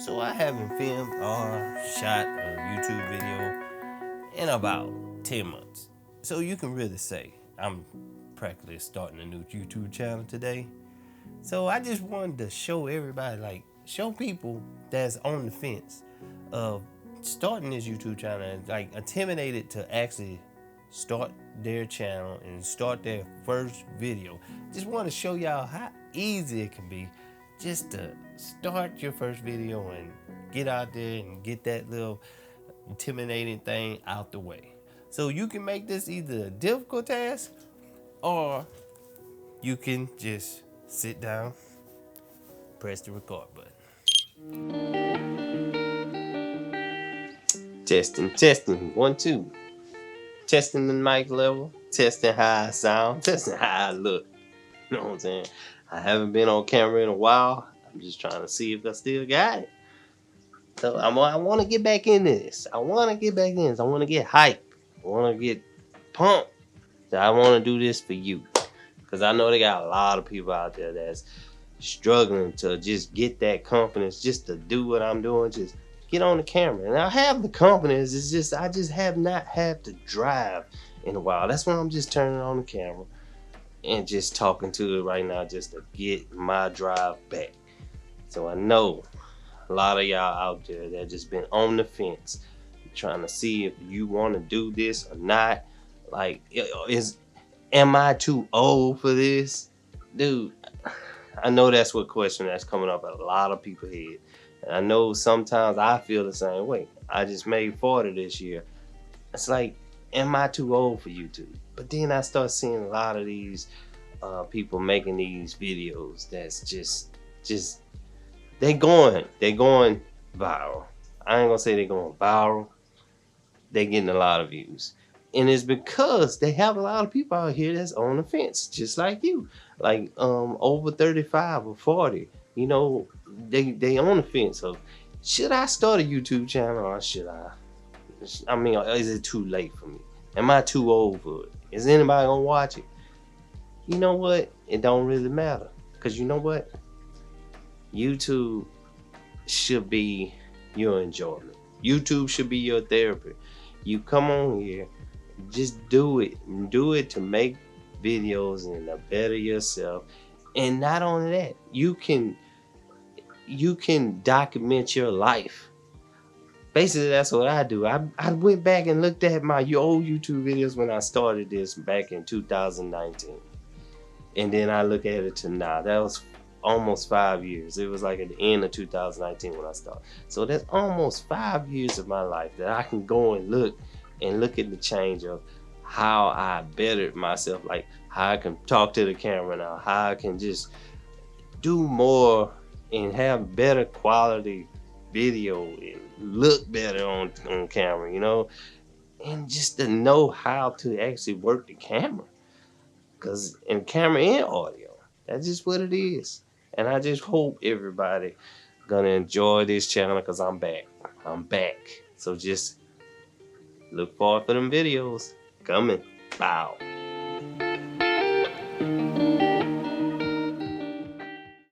So I haven't filmed or shot a YouTube video in about 10 months. So you can really say I'm practically starting a new YouTube channel today. So I just wanted to show everybody, show people that's on the fence of starting this YouTube channel and intimidated to actually start their channel and start their first video. Just want to show y'all how easy it can be just to start your first video and get out there and get that little intimidating thing out the way. So you can make this either a difficult task or you can just sit down, press the record button. Testing, 1, 2. Testing the mic level, testing how I sound, testing how I look. You know what I'm saying? I haven't been on camera in a while. I'm just trying to see if I still got it. So I want to get back in this. I want to get hyped. I want to get pumped. So I want to do this for you. Because I know they got a lot of people out there that's struggling to just get that confidence, just to do what I'm doing, just get on the camera. And I have the confidence, it's just I just have not had to drive in a while. That's why I'm just turning on the camera and just talking to it right now, just to get my drive back. So I know a lot of y'all out there that just been on the fence, trying to see if you want to do this or not. Am I too old for this? Dude, I know that's what question that's coming up in a lot of people's head. And I know sometimes I feel the same way. I just made 40 this year. It's like, am I too old for YouTube? But then I start seeing a lot of these people making these videos that's just they going viral. I ain't gonna say they're going viral. They're getting a lot of views. And it's because they have a lot of people out here that's on the fence, just like you. Over 35 or 40, you know, they on the fence of, should I start a YouTube channel or should I? I mean, is it too late for me? Am I too old for it? Is anybody gonna watch it? You know what? It don't really matter. Because you know what? YouTube should be your enjoyment. YouTube should be your therapy. You come on here, just do it. Do it to make videos and to better yourself. And not only that, you can document your life. Basically, that's what I do. I went back and looked at my old YouTube videos when I started this back in 2019. And then I look at it to now. That was almost 5 years. It was like at the end of 2019 when I started. So that's almost 5 years of my life that I can go and look at the change of how I bettered myself, like how I can talk to the camera now, how I can just do more and have better quality video and look better on camera, you know, and just to know how to actually work the camera, because in camera and audio, that's just what it is. And I just hope everybody gonna enjoy this channel, because I'm back. So just look forward for them videos coming. Bow.